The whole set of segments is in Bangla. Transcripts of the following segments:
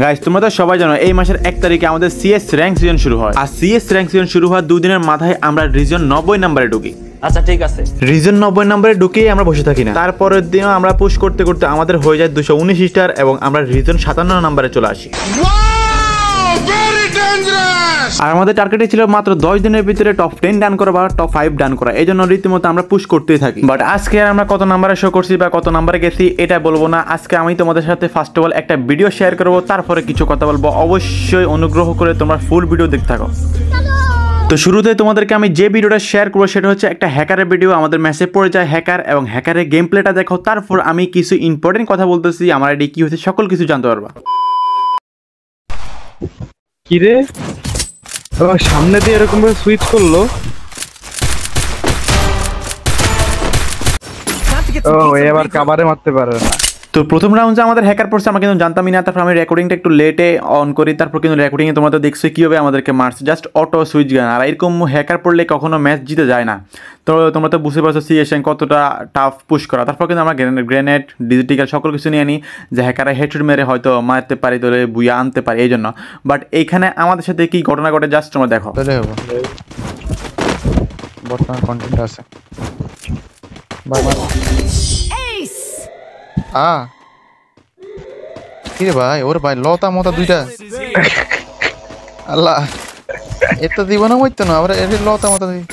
গাইস তোমরা তো সবাই জানো এই মাসের 1 তারিখে আমাদের সিএস র্যাঙ্ক সিজন শুরু হয়। আর সিএস র্যাঙ্ক সিজন শুরু হওয়ার 2 দিনের মাথায় আমরা রিজন 90 নম্বরে ঢুকি। আচ্ছা ঠিক আছে, রিজন 90 নম্বরে ঢুকেই আমরা বসে থাকি না, তারপরের দিনও আমরা পুশ করতে করতে আমাদের হয়ে যায় 219 স্টার এবং আমরা রিজন 57 নম্বরে চলে আসি। আর আমাদের টার্গেটে ছিল মাত্র 10 দিনের ভিতরে টপ 10 ডান করা বা টপ 5 ডান করা, এই জন্য রীতিমতো আমরা পুশ করতেই থাকি। বাট আজকে আর আমরা কত নাম্বারে শো করছি বা কত নাম্বারে গেছি এটা বলবো না। আজকে আমি তোমাদের সাথে ফার্স্ট অফ অল একটা ভিডিও শেয়ার করবো, তারপরে কিছু কথা বলবো। অবশ্যই অনুগ্রহ করে তোমরা ফুল ভিডিও দেখতে থাকো। তো শুরুতে তোমাদেরকে আমি যে ভিডিওটা শেয়ার করবো সেটা হচ্ছে একটা হ্যাকারের ভিডিও। আমাদের ম্যাচে পড়ে যায় হ্যাকার এবং হ্যাকারের গেম প্লেটা দেখো, তারপর আমি কিছু ইম্পর্টেন্ট কথা বলতেছি, আমার আইডি কি হচ্ছে সকল কিছু জানতে পারবা। কি রে সামনে দিয়ে এরকম ভাবে সুইচ করলো? এবার কাভারে মারতে পারে না। তো প্রথম রাউন্ডে আমাদের হ্যাকার পড়ছে, আমরা কিন্তু জানতামই না। তারপর আমি রেকর্ডিংটা একটু লেটে অন করি, তারপর কিন্তু রেকর্ডিংয়ে তোমরা তো দেখছো কীভাবে আমাদেরকে মারছে, জাস্ট অটো সুইচ গান। আর এরকম হ্যাকার পড়লে কখনো ম্যাচ জিতে যায় না। তো তোমরা তো বুঝতে পারছো সিএসএন কতটা টাফ পুশ করা। তারপর কিন্তু আমরা গ্রেনেড ডিজিটাল সকল কিছু নিয়ে নিই, যে হ্যাকারে হেডশট মেরে হয়তো মারতে পারি, তোলে বুয়া আনতে পারি এই জন্য। বাট এইখানে আমাদের সাথে কি ঘটনা ঘটে জাস্ট তোমরা দেখো। বর্তমান কন্টেন্ট আছে কি রে ভাই? ওর ভাই লতা মতা দুইটা আল্লাহ এত দিব না মইতো না আমরা এর লতা মতা দিই।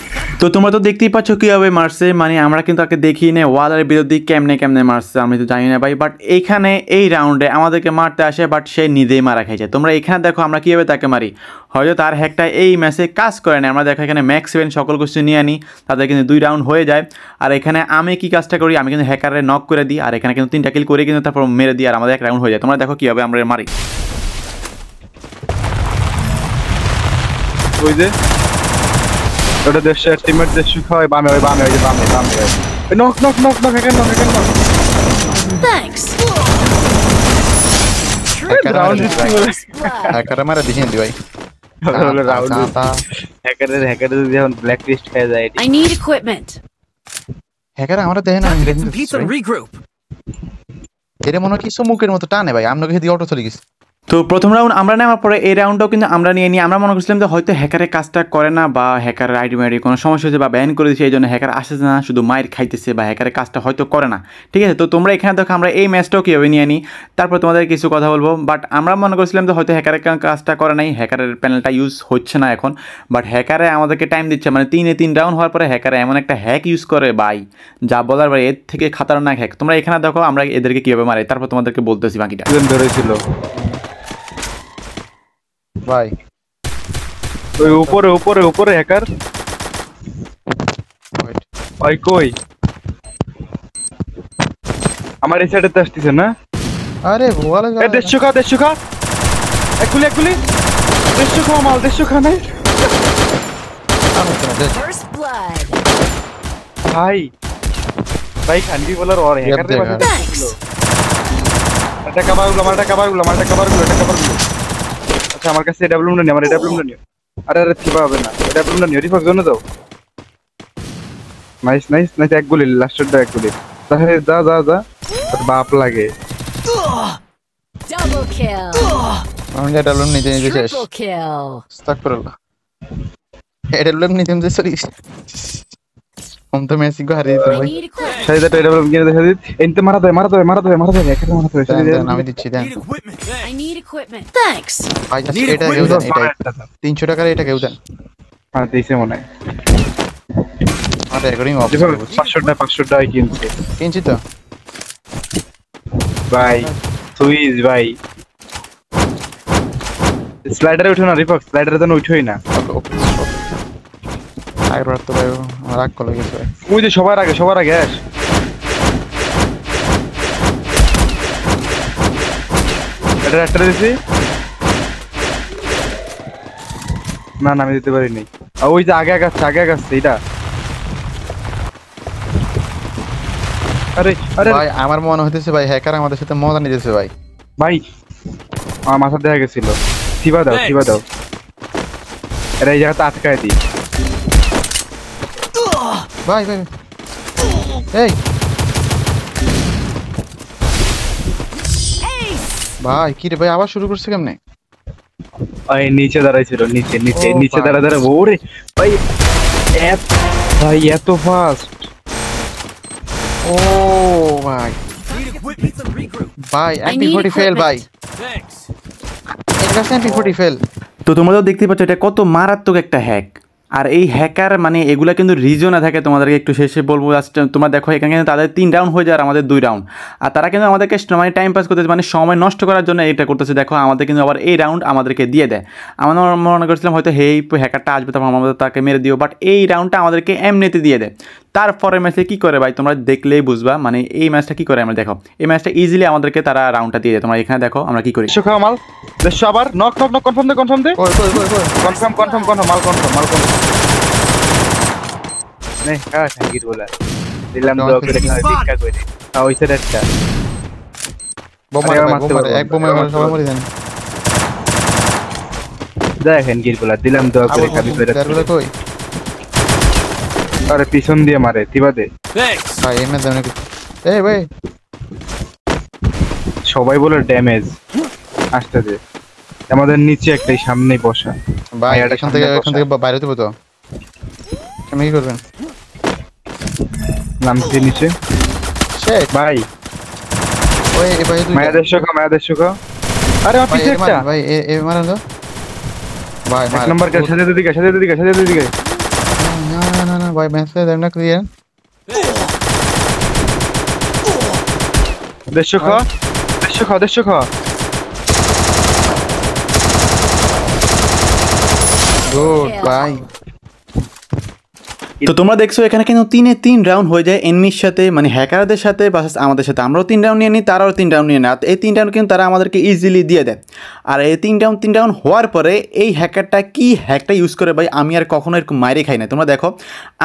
তো তোমরা তো দেখতেই পাচ্ছ কীভাবে মারছে, মানে আমরা কিন্তু তাকে দেখি না ওয়ালের বিরুদ্ধে কেমনে মারছে আমি তো জানি না ভাই। বাট এইখানে এই রাউন্ডে আমাদেরকে মারতে আসে, বাট সে নিজেই মারা খাইছে। তোমরা এখানে দেখো আমরা কীভাবে তাকে মারি। হয়তো তার হ্যাকটা এই ম্যাচে কাজ করে না, আমরা দেখো এখানে ম্যাক্স 7 সকল কিছু নিয়ে আনি, তাদের কিন্তু 2 রাউন্ড হয়ে যায়। আর এখানে আমি কি কাজটা করি, আমি কিন্তু হ্যাকারে নক করে দিই, আর এখানে কিন্তু 3টা কিল করে কিন্তু তারপর মেরে দিই, আর আমাদের 1 রাউন্ড হয়ে যায়। তোমরা দেখো কীভাবে আমরা মারি। ওই যে ওটা দেশের টিমমেট দেশ খাওয়ায় বামে ওই বামে ওই যে বামে নক হ্যাকার Thanks. হ্যাকারে মারা দিছেন দি ভাই। হ্যাকারের যদি এখন ব্ল্যাক লিস্ট হয়ে যায়। I need equipment. হ্যাকারে আমরা দেখেন না এর মনে কি মুখের মতো টানে ভাই, আমরা দিয়ে অটো চলে গেছি। তো প্রথম রাউন্ড আমরা নেওয়ার পরে এই রাউন্ডটাও কিন্তু আমরা নিয়ে নিই। আমরা মনে করছিলাম যে হয়তো হ্যাকারের কাজটা করে না, বা হ্যাকারের আইডি মাইডি কোনো সমস্যা হয়েছে বা ব্যান করে দিয়েছে, এই জন্য হ্যাকার আসছে না, শুধু মাইর খাইতেছে, বা হ্যাকারের কাজটা হয়তো করে না। ঠিক আছে, তো তোমরা এখানে দেখো আমরা এই ম্যাচটাও কীভাবে নিয়ে নিই, তারপর তোমাদের কিছু কথা বলবো। বাট আমরা মনে করছিলাম যে হয়তো হ্যাকারের কাজটা করে নাই, হ্যাকারের প্যানেলটা ইউজ হচ্ছে না এখন। বাট হ্যাকারে আমাদেরকে টাইম দিচ্ছে, মানে 3 রাউন্ড হওয়ার পরে হ্যাকারে এমন একটা হ্যাক ইউজ করে ভাই, যা বলার ভাই, এর থেকে খাতারনাক হ্যাক। তোমরা এখানে দেখো আমরা এদেরকে কীভাবে মারি, তারপর তোমাদেরকে বলতেছি বাকিটা। ধরেছিল ভাই ওই উপরে হ্যাকার ওই কই আমার এই সাইডে আসতেছে না? আরে বলা যায় দেড়শো খা একুলি দেড়শো খা নাই First blood. ভাই খানবি বলার ওর হ্যাকার রে বাকি। Thanks. এটা কাবারগুলো আচ্ছা আমার কাছে এটা ব্লুমটা নিও, আমার এটা ব্লুমটা নিও। আরে থিবা হবে না, এটা ব্লুমটা নিও, রিফাক জন্য দাও। নাইস এক গুলি, লাস্টেরটা এক গুলি। তাহলে যা তোর বাপ লাগে। Double kill. আমি এটা ব্লুম নিতে শেষ। Triple kill. আস্তাগফিরুল্লাহ, এটা ব্লুম নিতে সরি हम तो मैसी को हारिয়ে দিই I ভাই। need equipment. শাহিদা এটা ব্লুম কিনে দেখা দিত। এনতে মারা দেয় এখানে মারা দেয়। আমি দিচ্ছি দেন। I need equipment. Thanks. ভাই এটা কেউ দেন, এটা 300 টাকার এটা কেউ দেন। হ্যাঁ দিছে মনে হয়। আর রেকর্ডিং অফ 500 টাকা কিনছি তো ভাই। সুইজ ভাই স্লাইডারে উঠো না রিফাক, স্লাইডারে তো উঠোই না। আগের তো ভাই রাগ করে গেছে ভাই। ওই যে সবার আগে আস। এটা একটা দিছি না আমি দিতে পারিনি। আর ওই যে আগে আগাচ্ছে এটা। আরে ভাই আমার মনে হইতেছে ভাই হ্যাকার আমাদের সাথে মজা নিতেছে ভাই। আমার মাথা দেখা গেছিল। থিবা দাও এটা এই জায়গাতে আটকায় দিই ভাই এই ভাই কি রে ভাই আবার শুরু করছে কেমনে? ভাই নিচে দাঁড়াইছিল, নিচে নিচে ও নিচে ভাই। দাঁড়া ওরে ভাই ভাই এত ফাস্ট। ও ভাই ভাই I need MP40 ফেল ভাই, এর কাছে MP40 ফেল। তো তোমরা তো দেখতেই পাচ্ছ এটা কত মারাত্মক একটা হ্যাক। আর এই হ্যাকার মানে এগুলা কিন্তু রিজনে থাকে, তোমাদেরকে একটু শেষে বলবো। জাস্ট তোমরা দেখো এখানে কিন্তু তাদের 3 রাউন্ড হয়ে যায় আর আমাদের 2 রাউন্ড। আর তারা কিন্তু আমাদেরকে মানে টাইম পাস করতেছে, মানে সময় নষ্ট করার জন্য এটা করতেছে। দেখো আমাদের কিন্তু আবার এই রাউন্ড আমাদেরকে দিয়ে দেয়। আমরা মনে করছিলাম হয়তো এই হ্যাকারটা আসবে তারপর আমাদের তাকে মেরে দিও, বাট এই রাউন্ডটা আমাদেরকে এমনিতে দিয়ে দেয়। তারপরে ম্যাচে কী করে ভাই তোমরা দেখলেই বুঝবা, মানে এই ম্যাচটা কী করে আমরা দেখো। এই ম্যাচটা ইজিলি আমাদেরকে তারা রাউন্ডটা দিয়ে দেয়। তোমরা এখানে দেখো আমরা কী করি। দেড়শো খাওয়া মাল, দেড়শো আবার নক নক নক, কনফার্ম দে কনফার্ম দে, কই কই কই কই কনফার্ম কনফার্ম কনফার্ম, মাল কনফার্ম মাল কনফার্ম। নে হ্যাঁ থ্যাংক ইউ বলা দিলাম, দোয়া করে ভিক্ষা করে ওই সাইড একটা বোমা আরে ভাই মারতে বোমা, পারবো, এক বোমা মারে সবাই মরে জানি। দেখেন গির বলা দিলাম, দোয়া করে খাবি করে। দারুলে কই আরে পিছন দিয়ে মারে তিবাদে ভাই এমনি দাও নাকি? এই ভাই সবাই বলে ড্যামেজ আসতেছে। আমাদের নিচে একটাই সামনেই বসা ভাই ভাই, এটা এখান থেকে সামনে এখান থেকে বাইরে দেবো তো, কেমন কি করবেন? নামছে নিচে শেট ভাই। ওই এই ভাই দুই মায়াদের শোকা মায়াদের শোকা। আরে আমার ভাই পিছে একটা ভাই এ মারেন তো ভাই। এক নম্বর কে সাথে দিকে সাথে দিকে সাথে দিকে। না না না না ভাই ম্যাচে দেন না ক্লিয়ার। দেড়শো খাওয়া দেড়শো খাওয়া দেড়শো খাওয়া। গুড ভাই। তো তোমরা দেখছো এখানে কিন্তু 3-3 রাউন্ড হয়ে যায় এনিমির সাথে, মানে হ্যাকারদের সাথে বা আমাদের সাথে। আমরাও 3 রাউন্ড নিয়ে নিই, তারাও 3 রাউন্ড নিয়ে নেয়। এই 3 রাউন্ড কিন্তু তারা আমাদেরকে ইজিলি দিয়ে দেয়। আর এই 3 রাউন্ড হওয়ার পরে এই হ্যাকারটা কি হ্যাকটা ইউজ করে ভাই আমি আর কখনো এরকম মাইরে খাই না। তোমরা দেখো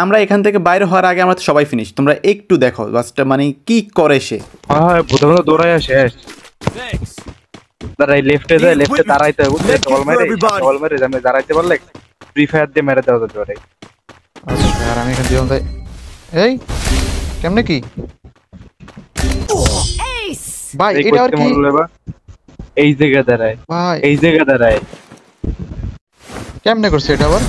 আমরা এখান থেকে বাইরে হওয়ার আগে আমরা সবাই ফিনিশ। তোমরা একটু দেখো বাসটা মানে কি করে সে। হ্যাঁ প্রথমে দৌড়ায় আসে দাঁড়াই লেফটে যায়, লেফটে দাঁড়াইতে হবে বুঝলে, বল মেরে আমি দাঁড়াইতে পারলে ফ্রি ফায়ার দিয়ে মেরে দেওয়া যেতে পারে। আচ্ছা আর আমি এখান দিয়ে এই কেমনে কি Ace! ভাই এই এটা আর করতে কি মরলে বা এই জায়গা দাঁড়ায়, ভাই এই জায়গা দাঁড়ায়। কেমনে করছে এটা আবার?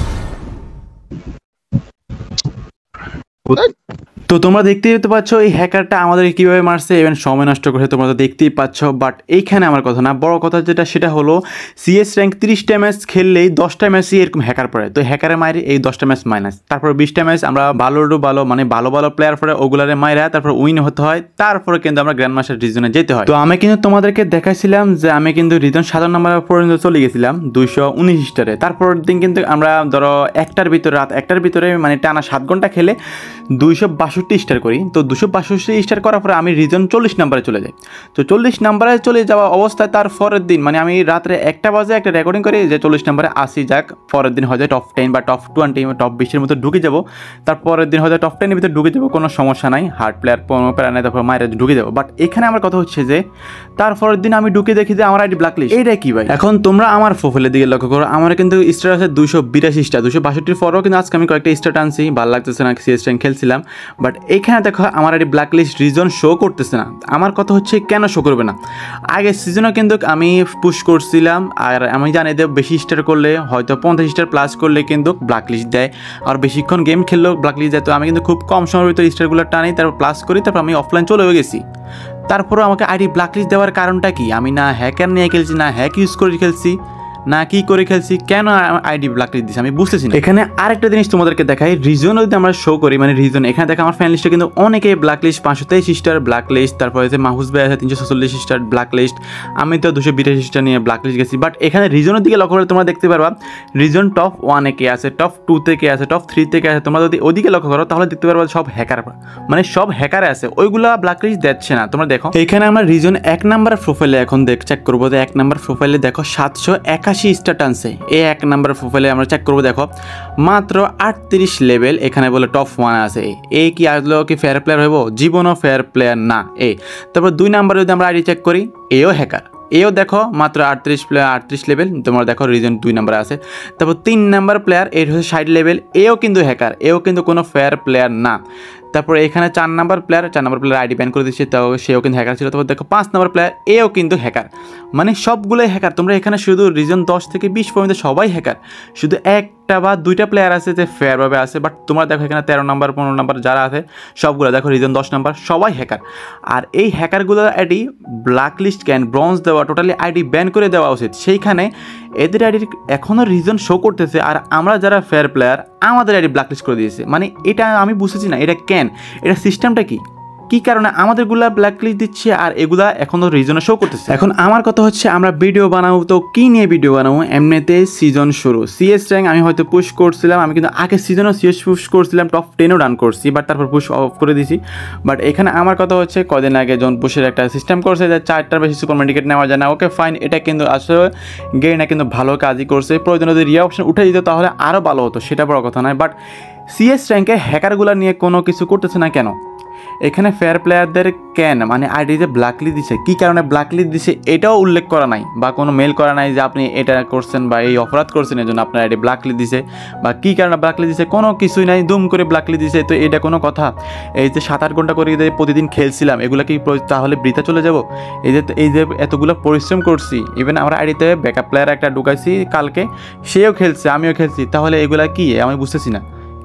তো তোমরা দেখতেই পাচ্ছ এই হ্যাকারটা আমাদেরকে কীভাবে মারছে এবং সময় নষ্ট করছে, তোমরা তো দেখতেই পাচ্ছ। বাট এইখানে আমার কথা না, বড় কথা যেটা সেটা হলো সিএস র্যাঙ্ক 30টা ম্যাচ খেললেই 10টা ম্যাচই এরকম হ্যাকার পড়ে। তো হ্যাকারের মাইরে এই 10টা ম্যাচ মাইনাস, তারপর 20টা ম্যাচ আমরা ভালো মানে ভালো প্লেয়ার পরে ওগুলারে মাইরা তারপর উইন হতে হয়, তারপরে কিন্তু আমরা গ্র্যান্ড মাস্টার রিজনে যেতে হয়। তো আমি কিন্তু তোমাদেরকে দেখাইছিলাম যে আমি কিন্তু রিজন 7 নম্বর পর্যন্ত চলে গেছিলাম 219 স্টারে। তারপর দিন কিন্তু আমরা ধরো রাত 1টার ভিতরে মানে টানা 7 ঘন্টা খেলে 262 স্টার করি। তো 262 স্টার করার পরে আমি রিজন 40 নাম্বারে চলে যাই। তো 40 নাম্বারে চলে যাওয়া অবস্থায় তার পরের দিন মানে আমি রাত্রে 1টা বাজে একটা রেকর্ডিং করি যে 40 নাম্বারে আসি, যাক পরের দিন হয়তো টপ 10 বা টপ 20 বা টপ 20-এর মতো ঢুকে যাবো। তারপরের দিন হয়তো টপ 10-এর ভিতরে ঢুকে যাবো, কোনো সমস্যা নাই, হার্ড প্লেয়ার প্লেয়ার নাই, তারপর মায়ের ঢুকে যাবো। বাট এখানে আমার কথা হচ্ছে যে তারপরের দিন আমি ঢুকে দেখি যে আমার আইডি ব্ল্যাকলিস্ট। এইটা কি ভাই? এখন তোমরা আমার প্রোফাইলের দিকে লক্ষ্য করো, আমার কিন্তু স্টার আছে 282 স্টার। 262-এর পরেও কিন্তু আজকে আমি কয়েকটা স্টার টানছি, ভালো লাগতেছে না, সিএস র্যাঙ্ক খেলছিলাম। বাট এইখানে দেখো আমার আইডি ব্ল্যাকলিস্ট রিজন শো করতেছে না। আমার কথা হচ্ছে কেন শো করবে না? আগের সিজনও কিন্তু আমি পুশ করছিলাম, আর আমি জানি যে বেশি স্টার করলে হয়তো 50 স্টার প্লাস করলে কিন্তু ব্ল্যাকলিস্ট দেয়, আর বেশিক্ষণ গেম খেললেও ব্ল্যাকলিস্ট দেয়। তো আমি কিন্তু খুব কম সময়ের ভিতরে স্টারগুলো টানি, তারপর প্লাস করি, তারপর আমি অফলাইন চলেও গেছি। তারপরেও আমাকে আইডি ব্ল্যাকলিস্ট দেওয়ার কারণটা কি? আমি না হ্যাকার নিয়ে খেলছি, না হ্যাক ইউজ করে খেলছি, না কি করে খেলছি, কেন আইডি ব্ল্যাকলিস্ট দিচ্ছি আমি বুঝতেছি না। এখানে আরেকটা জিনিস তোমাদেরকে দেখাই, রিজন যদি আমরা শো করি মানে রিজন, এখানে দেখা আমার ফ্যান লিস্টে কিন্তু অনেকেই ব্ল্যাকলিস্ট 523 স্টার ব্ল্যাকলিস্ট, তারপরে হচ্ছে মাহুস ভাই আছে 346 স্টার ব্ল্যাকলিস্ট, আমি তো 282 স্টার নিয়ে ব্ল্যাকলিস্ট গেছি। বাট এখানে রিজনের দিকে লক্ষ্য করে তোমরা দেখতে পারবা রিজন টপ 1-এ কে আছে, টপ 2-তে কে আছে, টপ 3-তে কে আছে। তোমরা যদি ওদিকে লক্ষ্য করো তাহলে দেখতে পারবা সব হ্যাকার, মানে সব হ্যাকারে আছে, ওইগুলা ব্ল্যাকলিস্ট দিচ্ছে না। তোমরা দেখো এখানে আমরা রিজন 1 নাম্বার প্রোফাইলে এখন চেক করবো যে 1 নাম্বার প্রোফাইলে দেখো 781 স্টার টানছে। এই 1 নাম্বার প্রোফাইলে আমরা চেক করবো, দেখো মাত্র 38 লেভেল, এখানে বলে টপ 1 আছে। এই কি আসলো কি ফেয়ার প্লেয়ার হইব? জীবনও ফেয়ার প্লেয়ার না। তারপর 2 নাম্বারে যদি আমরা আইডি চেক করি, এও হ্যাকার, এও দেখো মাত্র 38 লেভেল, তোমরা দেখো রিজন 2 নাম্বারে আছে। তারপর 3 নাম্বার প্লেয়ার এর হচ্ছে 60 লেভেল, এও কিন্তু হ্যাকার, এও কিন্তু কোনো ফেয়ার প্লেয়ার না। তারপরে এখানে 4 নাম্বার প্লেয়ার আইডি ব্যান করে দিচ্ছে, তাও সেও কিন্তু হ্যাকার ছিল। তারপর দেখো 5 নাম্বার প্লেয়ার, এও কিন্তু হ্যাকার, মানে সবগুলোই হ্যাকার। তোমরা এখানে শুধু রিজন 10 থেকে 20 পর্যন্ত সবাই হ্যাকার, শুধু একটা বা দুইটা প্লেয়ার আছে যে ফেয়ারভাবে আছে। বাট তোমরা দেখো এখানে 13 নাম্বার 15 নাম্বার যারা আছে সবগুলো দেখো রিজন 10 নাম্বার সবাই হ্যাকার। আর এই হ্যাকারগুলোর আইডি ব্ল্যাক লিস্ট ক্যান ব্রঞ্জ দেওয়া, টোটালি আইডি ব্যান করে দেওয়া উচিত। সেইখানে এদের আইডির এখনও রিজন শো করতেছে, আর আমরা যারা ফেয়ার প্লেয়ার আমাদের আইডি ব্ল্যাক লিস্ট করে দিয়েছে। মানে এটা আমি বুঝতেছি না, এটা কেন, এটা সিস্টেমটা কি কারণে আমাদেরগুলা ব্ল্যাক লিস্ট দিচ্ছে আর এগুলা এখনও রিজনে শো করতেছে। এখন আমার কথা হচ্ছে আমরা ভিডিও বানাবো, তো কী নিয়ে ভিডিও বানাবো? এমনিতে সিজন শুরু, সিএস র্যাঙ্ক আমি হয়তো পুশ করছিলাম, আমি কিন্তু আগের সিজনও সিএস পুশ করছিলাম, টপ 10ও রান করছি, বাট তারপর পুশ অফ করে দিয়েছি। বাট এখানে আমার কথা হচ্ছে কদিন আগে জন পুশের একটা সিস্টেম করছে যে 4টার বেশি সুপার মেডিকেট নেওয়া যায় না। ওকে ফাইন, এটা কিন্তু আসলে গেইনা কিন্তু ভালো কাজই করছে। প্রয়োজনে যদি রিয়া অপশন উঠে দিত তাহলে আরও ভালো হতো, সেটা বড় কথা নয়। বাট সিএস র্যাঙ্কে হ্যাকারগুলো নিয়ে কোনো কিছু করতেছে না কেন? এখানে ফেয়ার প্লেয়ারদের কেন মানে আইডিতে ব্ল্যাকলিস্ট দিছে, কী কারণে ব্ল্যাকলিস্ট দিছে এটাও উল্লেখ করা নাই, বা কোনো মেল করা নাই যে আপনি এটা করছেন বা এই অপরাধ করছেন এই জন্য আপনার আইডি ব্ল্যাকলিস্ট দিছে, বা কী কারণে ব্ল্যাকলিস্ট দিছে কোনো কিছুই নাই, দুম করে ব্ল্যাকলিস্ট দিছে। তো এটা কোনো কথা? এই যে 7-8 ঘন্টা করে যে প্রতিদিন খেলছিলাম এগুলো কি তাহলে বৃথা চলে যাব? এই যে এতগুলো পরিশ্রম করছি, ইভেন আমরা আইডিতে ব্যাকআপ প্লেয়ার একটা ঢুকাইছি কালকে, সেও খেলছে আমিও খেলছি, তাহলে এগুলা কি আমি বুঝতেছি না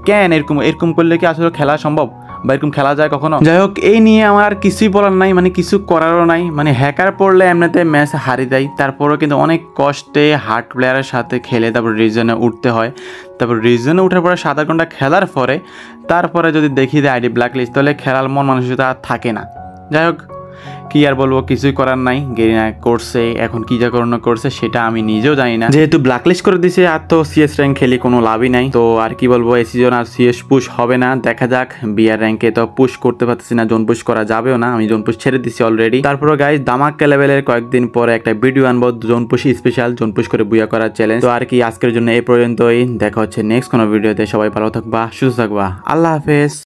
কেন এরকম করলে কি আসলে খেলা সম্ভব বা এরকম খেলা যায় কখনো? যাই হোক, এই নিয়ে আমার আর কিছুই বলার নাই, মানে কিছু করারও নাই। মানে হ্যাকার পড়লে এমনিতে ম্যাচ হারিয়ে দেয়, তারপরেও কিন্তু অনেক কষ্টে হার্ড প্লেয়ারের সাথে খেলে তারপর রিজনে উঠতে হয়। তারপর রিজনে উঠার পরে 7-8 ঘন্টা খেলার পরে তারপরে যদি দেখি দেয় আইডি ব্ল্যাক লিস্ট, তাহলে খেলার মন মানসিকতা আর থাকে না। যাই হোক, কি আর বলবো, কিছুই করার নাই। গেরিনা করছে, এখন কি যা করোনা করছে সেটা আমি নিজেও জানি না। যেহেতু ব্ল্যাকলিস্ট করে দিছে আর তো সিএস র্যাঙ্ক খেলি কোনো লাভই নাই। তো আর কি বলবো, এই সিজন আর সিএস পুশ হবে না, দেখা যাক। বিআর র্যাঙ্কে তো পুশ করতে পারতেছি না, জোন পুশ করা যাবেও না, আমি জোন পুশ ছেড়ে দিচ্ছি অলরেডি। তারপরে গাইজ ধামাকা লেভেলের কয়েকদিন পরে একটা ভিডিও আনবো zone push special, zone push করে বুয়া করার চ্যালেঞ্জ। তো আর কি আজকের জন্য এই পর্যন্তই, দেখা হচ্ছে নেক্সট কোনো ভিডিওতে। সবাই ভালো থাকবা, সুস্থ থাকবা, আল্লাহ হাফেজ।